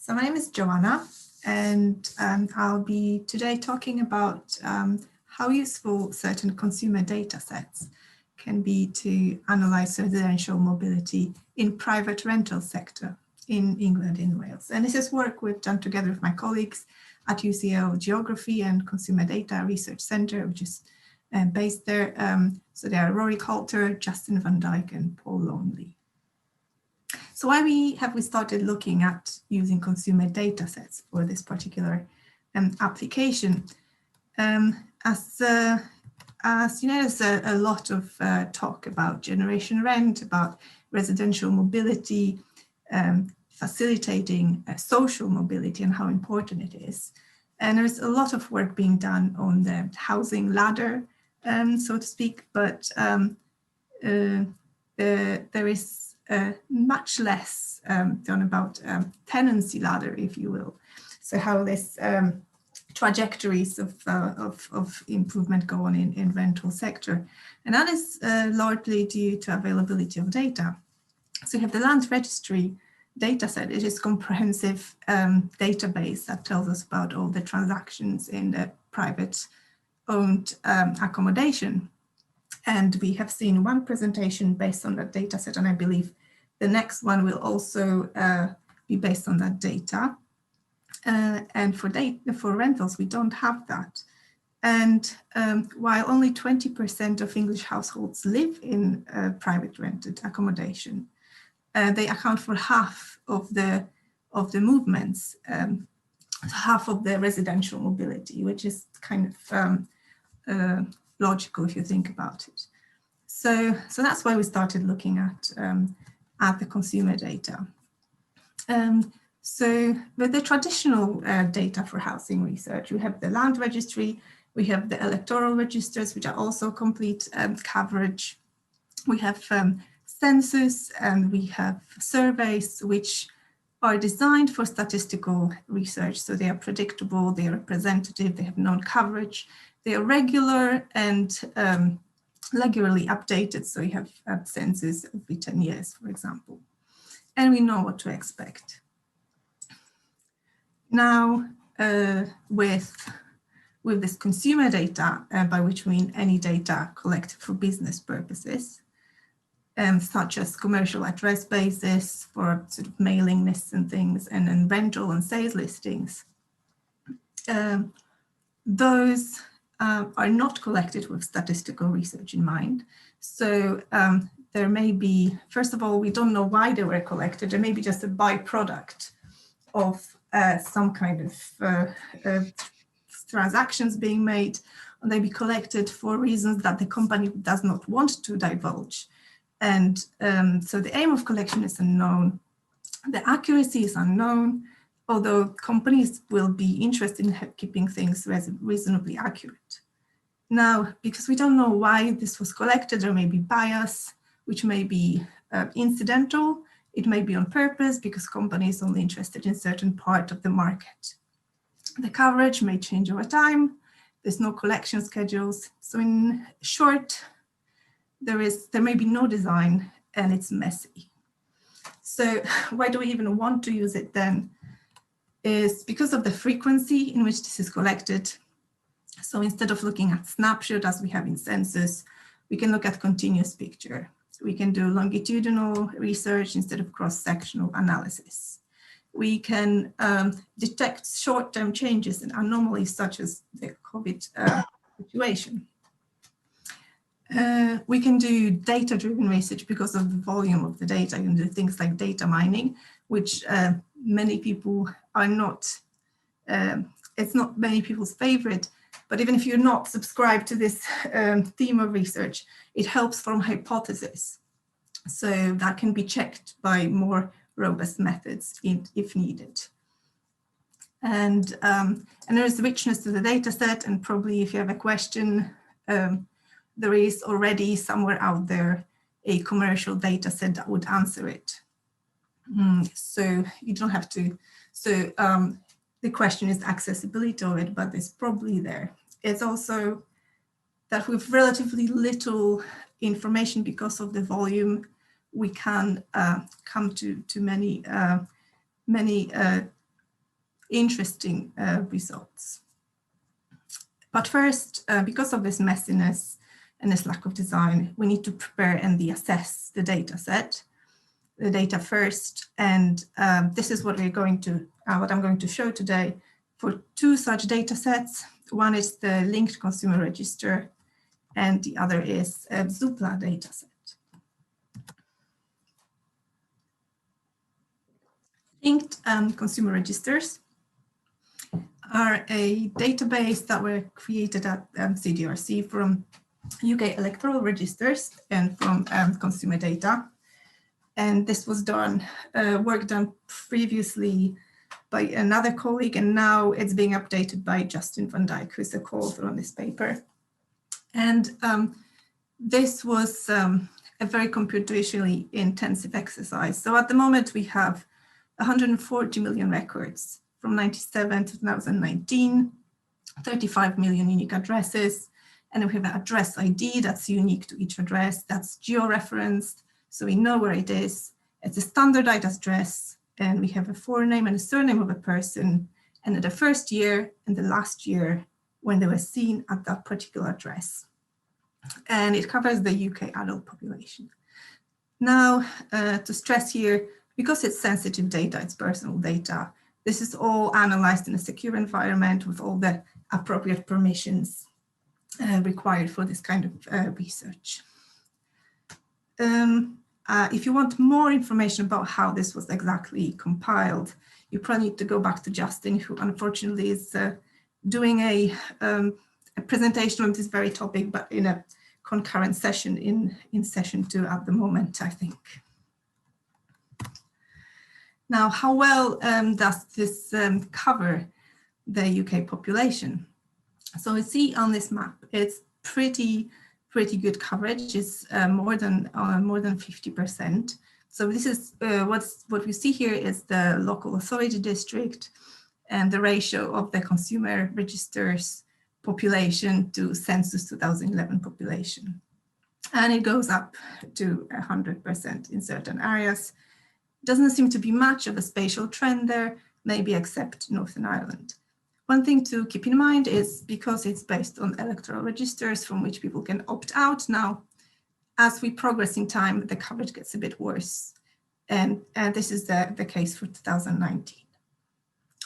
So my name is Joanna, and I'll be today talking about how useful certain consumer data sets can be to analyze residential mobility in private rental sector in England and Wales. And this is work we've done together with my colleagues at UCL Geography and Consumer Data Research Centre, which is based there. So they are Rory, Coulter, Justin van Dijk and Paul Longley. So why have we started looking at using consumer data sets for this particular application? As you know, there's a lot of talk about generation rent, about residential mobility, facilitating social mobility and how important it is. And there's a lot of work being done on the housing ladder, so to speak, but there is much less done about tenancy ladder, if you will. So how this trajectories of improvement go on in rental sector. And that is largely due to availability of data. So you have the land registry data set. It is a comprehensive database that tells us about all the transactions in the private owned accommodation. And we have seen one presentation based on that data set, and I believe the next one will also be based on that data. And for rentals, we don't have that. And while only 20% of English households live in private rented accommodation, they account for half of the movements, half of the residential mobility, which is kind of logical if you think about it. So that's why we started looking at the consumer data. So with the traditional data for housing research, we have the land registry, we have the electoral registers, which are also complete coverage. We have census, and we have surveys, which are designed for statistical research. So they are predictable, they are representative, they have known coverage, they are regular and regularly updated. So you have census every 10 years, for example, and we know what to expect. Now, with this consumer data, by which we mean any data collected for business purposes, such as commercial address bases for sort of mailing lists and things, and then rental and sales listings, those are not collected with statistical research in mind. So there may be, first of all, we don't know why they were collected. There may be just a byproduct of some kind of transactions being made, and they be collected for reasons that the company does not want to divulge. And so the aim of collection is unknown. The accuracy is unknown, although companies will be interested in keeping things reasonably accurate. Now, because we don't know why this was collected, there may be bias, which may be incidental. It may be on purpose because companies are only interested in certain part of the market. The coverage may change over time. There's no collection schedules. So in short, there may be no design and it's messy. So why do we even want to use it then? Is because of the frequency in which this is collected. So instead of looking at snapshot as we have in census, we can look at continuous picture. We can do longitudinal research instead of cross-sectional analysis. We can detect short-term changes and anomalies such as the COVID situation. We can do data-driven research because of the volume of the data. You can do things like data mining, which many people are not, it's not many people's favorite, but even if you're not subscribed to this theme of research, it helps form hypotheses. So that can be checked by more robust methods if needed. And there is richness to the data set, and probably if you have a question, there is already somewhere out there a commercial data set that would answer it. So you don't have to, so the question is accessibility of it, but it's probably there. It's also that with relatively little information because of the volume, we can come to many interesting results. But first, because of this messiness and this lack of design, we need to prepare and assess the data set, the data first. And this is what I'm going to show today for two such data sets. One is the linked consumer register, and the other is a Zoopla data set. Linked consumer registers are a database that were created at CDRC from UK electoral registers and from consumer data. And this was done, work done previously by another colleague, and now it's being updated by Justin van Dijk, who's the co-author on this paper. And this was a very computationally intensive exercise. So at the moment we have 140 million records from 97 to 2019, 35 million unique addresses, and we have an address ID that's unique to each address, that's geo-referenced, so we know where it is. It's a standardized address, and we have a forename and a surname of a person, and the first year and the last year when they were seen at that particular address. And it covers the UK adult population. Now, to stress here, because it's sensitive data, it's personal data, this is all analyzed in a secure environment with all the appropriate permissions required for this kind of research. If you want more information about how this was exactly compiled, you probably need to go back to Justin, who unfortunately is doing a presentation on this very topic, but in a concurrent session in session 2 at the moment, I think. Now, how well does this cover the UK population? So we see on this map, it's pretty good coverage. It's more than 50%. So this is what we see here is the local authority district and the ratio of the consumer registers population to census 2011 population. And it goes up to 100% in certain areas. Doesn't seem to be much of a spatial trend there, maybe except Northern Ireland. One thing to keep in mind is because it's based on electoral registers from which people can opt out now, as we progress in time, the coverage gets a bit worse. And this is the case for 2019.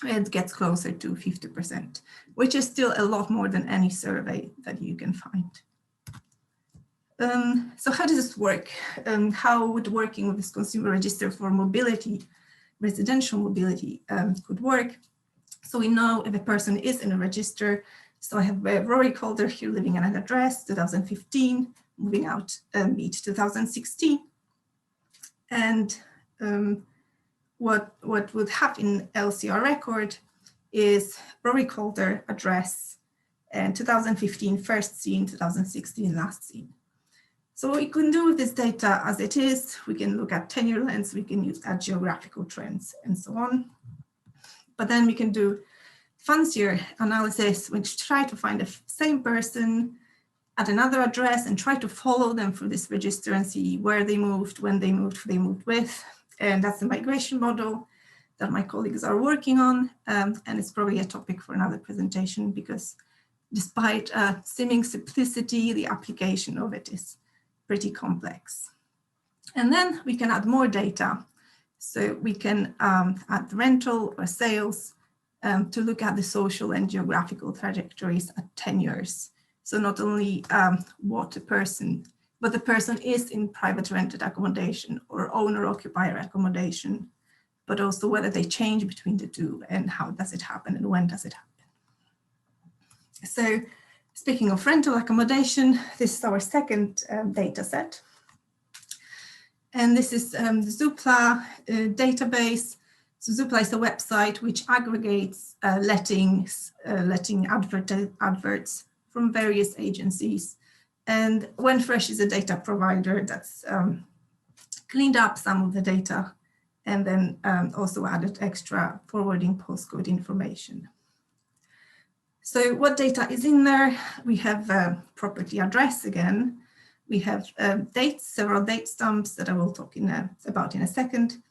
It gets closer to 50%, which is still a lot more than any survey that you can find. So how does this work? How would working with this consumer register for mobility, residential mobility, could work? So we know if a person is in a register. So I have Rory Coulter here living at an address, 2015, moving out mid 2016. And what would happen in LCR record is Rory Coulter address and 2015 first seen, 2016 last seen. So what we can do with this data as it is, we can look at tenure lengths, we can use geographical trends and so on. But then we can do fancier analysis, which try to find the same person at another address and try to follow them through this register and see where they moved, when they moved, who they moved with. And that's the migration model that my colleagues are working on. And it's probably a topic for another presentation because despite seeming simplicity, the application of it is pretty complex. And then we can add more data. So we can add rental or sales to look at the social and geographical trajectories at 10 years. So not only what the person, but the person is in private rented accommodation or owner-occupier accommodation, but also whether they change between the two and how does it happen and when does it happen. So speaking of rental accommodation, this is our second data set. And this is the Zoopla database. So Zoopla is a website which aggregates letting adverts from various agencies. And WhenFresh is a data provider that's cleaned up some of the data and then also added extra forwarding postcode information. So what data is in there? We have property address again. We have dates, several date stamps that I will talk about in a second.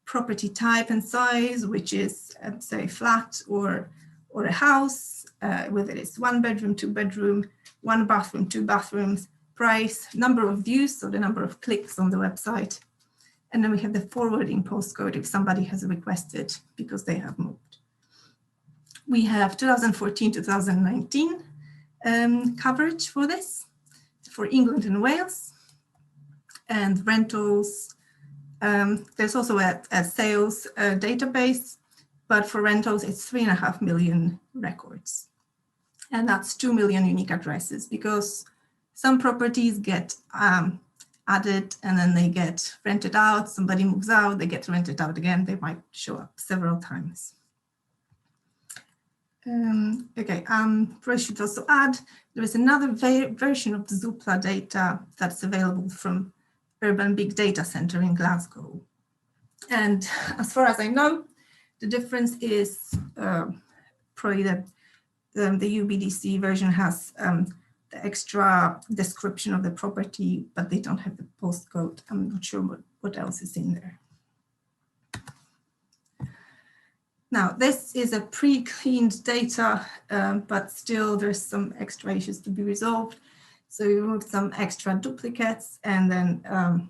property type and size, which is say flat or a house, whether it's 1 bedroom, 2 bedroom, 1 bathroom, 2 bathrooms, price, number of views, so the number of clicks on the website. And then we have the forwarding postcode if somebody has requested because they have moved. We have 2014-2019 coverage for this, for England and Wales, and rentals. There's also a sales database, but for rentals, it's 3.5 million records. And that's 2 million unique addresses, because some properties get added and then they get rented out, somebody moves out, they get rented out again, they might show up several times. I should also add, there is another version of the Zoopla data that's available from Urban Big Data Centre in Glasgow. And as far as I know, the difference is probably that the UBDC version has the extra description of the property, but they don't have the postcode. I'm not sure what else is in there. Now, this is a pre-cleaned data, but still there's some extra issues to be resolved. So we removed some extra duplicates and then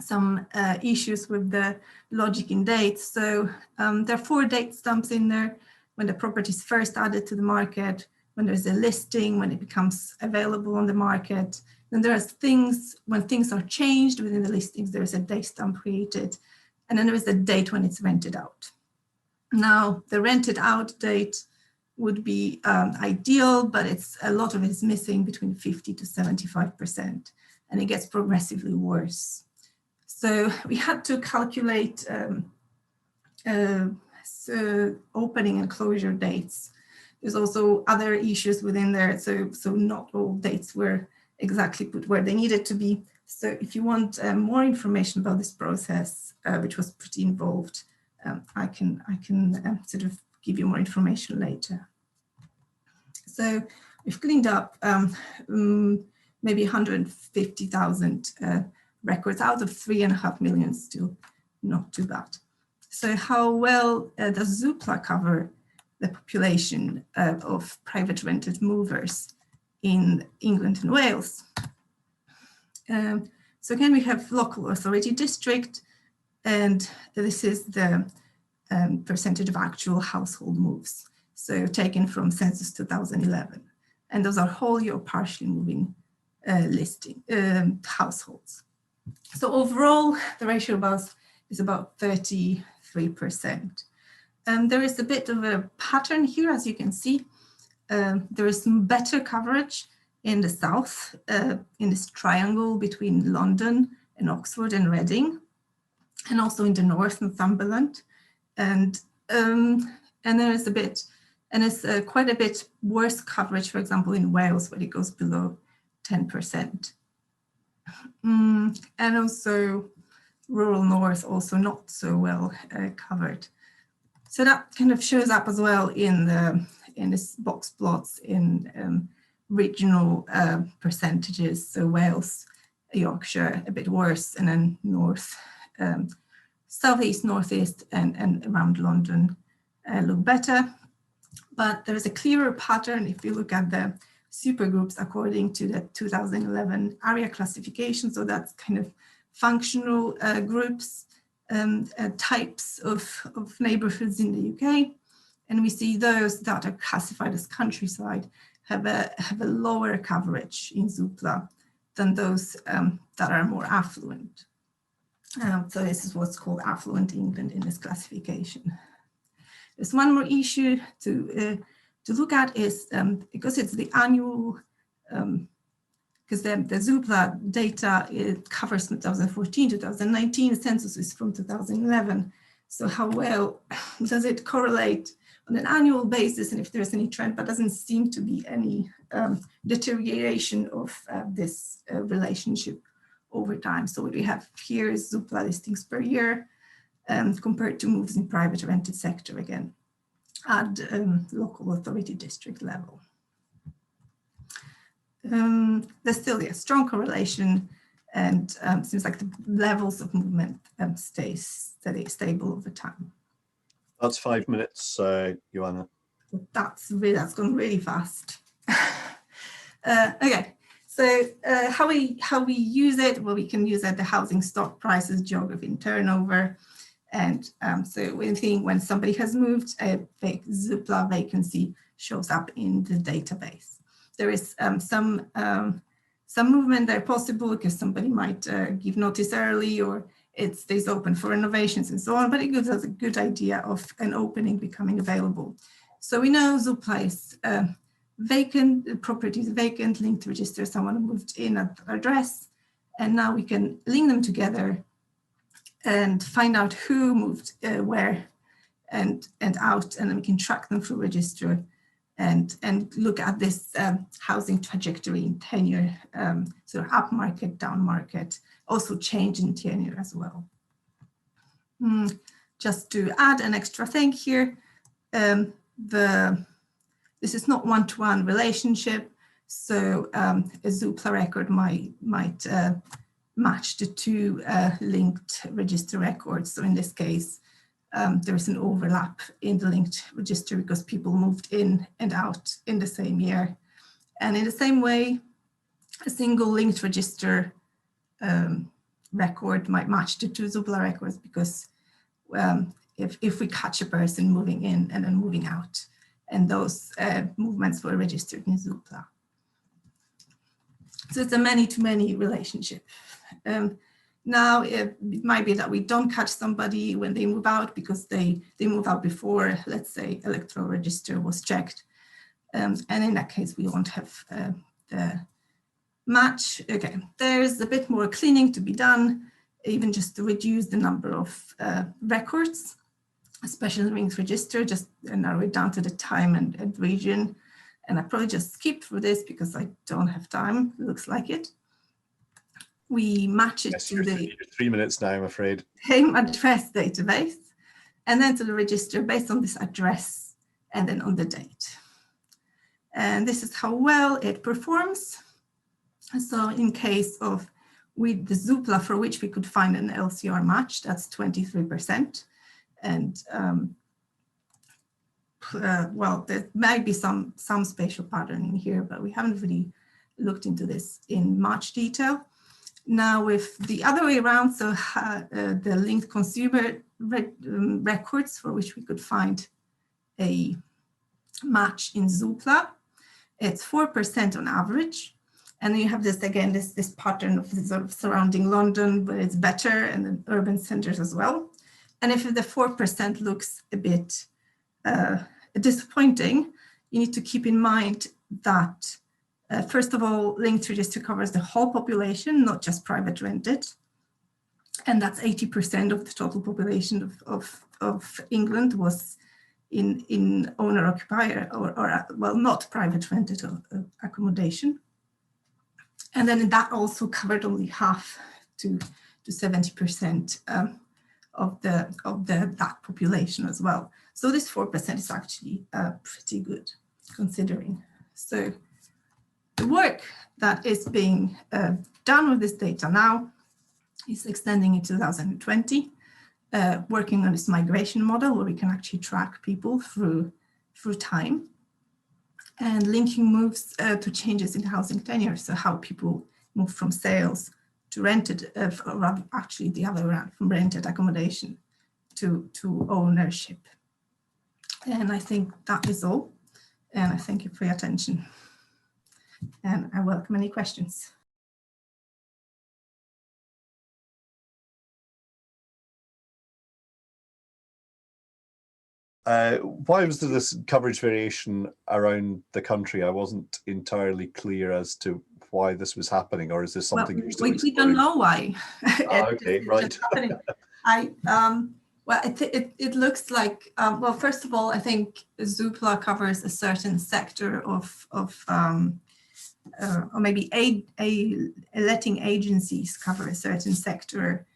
some issues with the logic in dates. So there are 4 date stamps in there: when the property is first added to the market, when there's a listing, when it becomes available on the market. Then there are things, when things are changed within the listings, there's a date stamp created. And then there is a date when it's rented out. Now, the rented out date would be ideal, but a lot of it is missing, between 50 to 75%, and it gets progressively worse. So we had to calculate opening and closure dates. There's also other issues within there, so not all dates were exactly put where they needed to be. So if you want more information about this process, which was pretty involved, I can sort of give you more information later. So we've cleaned up maybe 150,000 records out of 3.5 million, still not too bad. So how well does Zoopla cover the population of private rented movers in England and Wales? So again, we have local authority district, and this is the percentage of actual household moves. So taken from census 2011. And those are wholly or partially moving households. So overall, the ratio is about 33%. There is a bit of a pattern here, as you can see. There is better coverage in the south, in this triangle between London and Oxford and Reading, and also in the north, Northumberland. And there is a bit, and it's quite a bit worse coverage, for example, in Wales, where it goes below 10%. And also rural north, also not so well covered. So that kind of shows up as well in this box plots in regional percentages. So Wales, Yorkshire, a bit worse, and then north, southeast, northeast, and around London look better. But there is a clearer pattern if you look at the supergroups according to the 2011 area classification. So that's kind of functional groups, types of neighborhoods in the UK. And we see those that are classified as countryside have a lower coverage in Zoopla than those that are more affluent. So this is what's called affluent England in this classification. There's one more issue to look at is because it's the annual, because the Zoopla data, it covers 2014, 2019, the census is from 2011. So how well does it correlate on an annual basis, and if there's any trend, but doesn't seem to be any deterioration of this relationship over time. So what we have here is Zoopla listings per year compared to moves in private rented sector again at local authority district level. There's still a strong correlation And seems like the levels of movement stay stable over time. That's 5 minutes, Joanna. That's gone really fast. Okay, so how we use it? Well, we can use it the housing stock prices, geography, and turnover. And so when somebody has moved, a Zoopla vacancy shows up in the database. There is some movement there possible because somebody might give notice early, or it stays open for renovations and so on, but it gives us a good idea of an opening becoming available. So we know Zoopla is vacant, the property is vacant, linked to register someone who moved in at the address, and now we can link them together and find out who moved where and out, and then we can track them through register and look at this housing trajectory in tenure, sort of up market, down market, also change in tenure as well. Just to add an extra thing here, this is not one-to-one relationship, so a Zoopla record might match the two linked register records. So in this case, there's an overlap in the linked register because people moved in and out in the same year. And in the same way, a single linked register record might match the two Zoopla records because if we catch a person moving in and then moving out, and those movements were registered in Zoopla. So it's a many-to-many relationship. Now it might be that we don't catch somebody when they move out because they move out before, let's say, electoral register was checked. And in that case, we won't have the match. Okay, there's a bit more cleaning to be done, even just to reduce the number of records, especially linked register, just narrow it down to the time and region. And I probably just skip through this because I don't have time, it looks like it. We match it to the 3 minutes now, I'm afraid. Same address database, and then to the register based on this address and then on the date. And this is how well it performs. So in case of with the Zoopla for which we could find an LCR match, that's 23%. And well, there might be some spatial patterning here, but we haven't really looked into this in much detail. Now with the other way around, so the linked consumer records for which we could find a match in Zoopla, it's 4% on average. And then you have this, again, this pattern of the sort of surrounding London, but it's better, and then urban centers as well. And if the 4% looks a bit disappointing, you need to keep in mind that first of all, linked register covers the whole population, not just private rented. And that's 80% of the total population of England was in owner-occupier or well, not private rented accommodation. And then that also covered only half to 70% of that population as well. So this 4% is actually pretty good considering. So the work that is being done with this data now is extending in 2020, working on this migration model where we can actually track people through time and linking moves to changes in housing tenure. So how people move from sales to rented, or rather actually the other way around, from rented accommodation to ownership. And I think that is all. And I thank you for your attention. And I welcome any questions. Why was there this coverage variation around the country? I wasn't entirely clear as to why this was happening, or is this something you're still we don't know why. Okay, right. Well, it looks like, well, first of all, I think Zoopla covers a certain sector of or maybe letting agencies cover a certain sector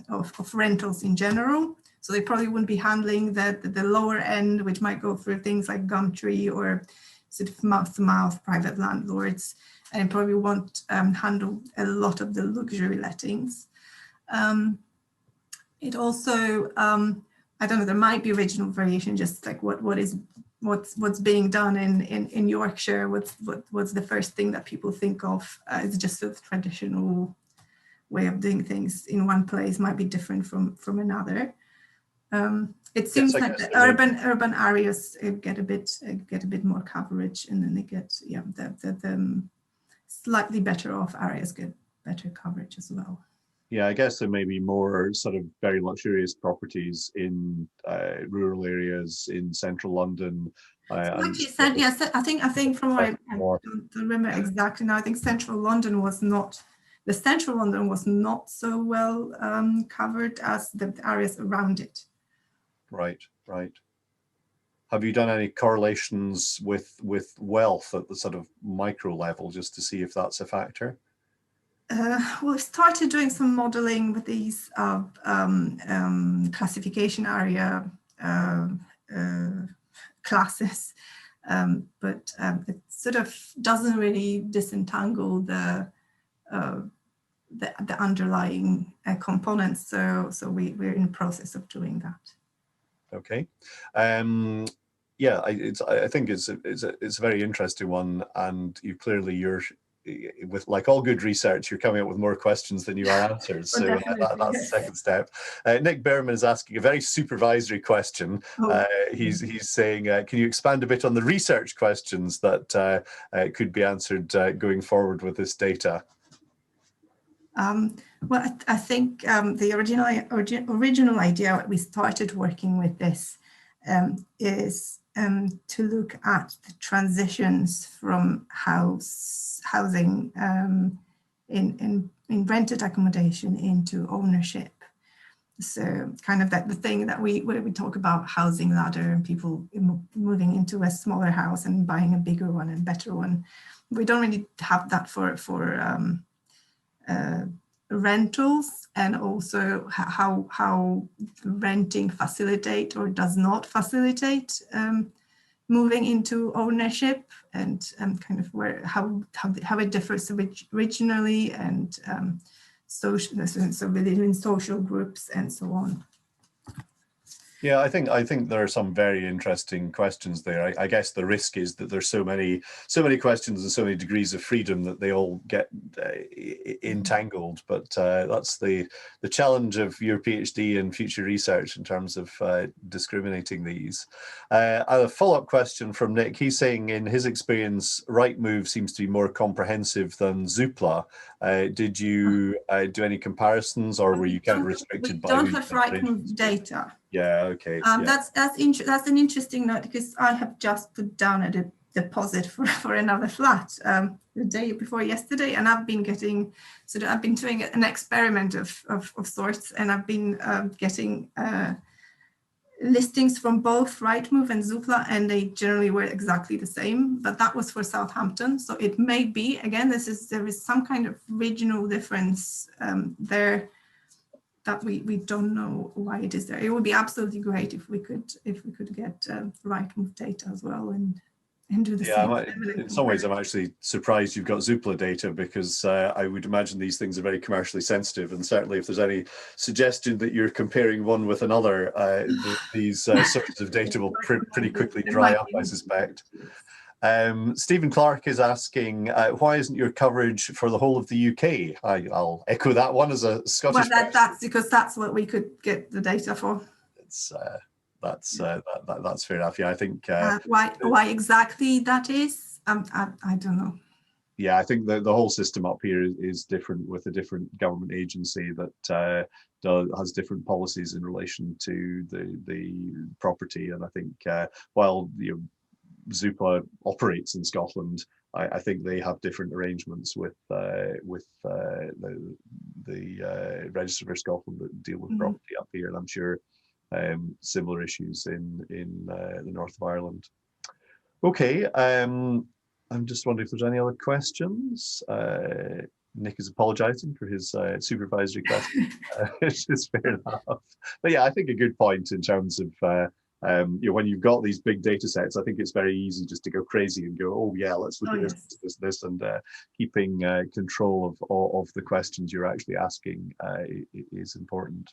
of rentals in general. So they probably wouldn't be handling the lower end, which might go through things like Gumtree or sort of mouth-to-mouth private landlords, and probably won't handle a lot of the luxury lettings. It also, I don't know, there might be regional variation, just like what's being done in Yorkshire. What's the first thing that people think of? It's just sort of traditional way of doing things in one place might be different from another. It seems like the urban areas get a bit more coverage, and then they get the slightly better off areas get better coverage as well. Yeah, I guess there may be more sort of very luxurious properties in rural areas in central London. Yes, I think from what I don't remember exactly now, I think central London was not so well covered as the areas around it. Right, right. Have you done any correlations with wealth at the sort of micro level, just to see if that's a factor? Well, we started doing some modeling with these classification area classes, but it sort of doesn't really disentangle the underlying components. So we're in the process of doing that. Okay. Yeah, I think it's a very interesting one, and you're with, like all good research, you're coming up with more questions than you are answers. So that's the second step. Nick Berman is asking a very supervisory question. He's saying, can you expand a bit on the research questions that could be answered going forward with this data? Well, I think the original idea we started working with this is to look at the transitions from housing in rented accommodation into ownership. So kind of the thing that where we talk about housing ladder and people moving into a smaller house and buying a bigger one and better one. We don't really have that for rentals, and also how renting facilitate or does not facilitate moving into ownership, and kind of how it differs regionally and social, so within social groups and so on. Yeah, I think there are some very interesting questions there. I guess the risk is that there's so many questions and so many degrees of freedom that they all get entangled. But that's the challenge of your PhD and future research in terms of discriminating these. A follow-up question from Nick. He's saying, in his experience, Rightmove seems to be more comprehensive than Zoopla. Did you do any comparisons, or were you kind of restricted by? We don't have Rightmove data. Yeah, okay. That's an interesting note, because I have just put down a deposit for another flat the day before yesterday, and I've been getting I've been doing an experiment of sorts, and I've been getting listings from both Rightmove and Zoopla, and they generally were exactly the same. But that was for Southampton, so it may be, again, there is some kind of regional difference there. That we don't know why it is there. It would be absolutely great if we could get Rightmove data as well and do the same. In some ways, I'm actually surprised you've got Zoopla data, because I would imagine these things are very commercially sensitive, and certainly if there's any suggestion that you're comparing one with another, these sources of data will pretty quickly dry up, I suspect. Stephen Clark is asking, why isn't your coverage for the whole of the UK? I'll echo that one as a Scottish. Well, that's because that's what we could get the data for. That's fair enough. Yeah, I think why exactly that is, I don't know. Yeah, I think the whole system up here is different, with a different government agency that has different policies in relation to the property. And I think while Zoopla operates in Scotland, I think they have different arrangements with the Register for Scotland that deal with property up here, and I'm sure similar issues in the north of Ireland. Okay, I'm just wondering if there's any other questions. Nick is apologising for his supervisory question, which is fair enough. But yeah, I think a good point in terms of when you've got these big data sets, I think it's very easy just to go crazy and go, oh yeah, let's look at this, and keeping control of the questions you're actually asking is important.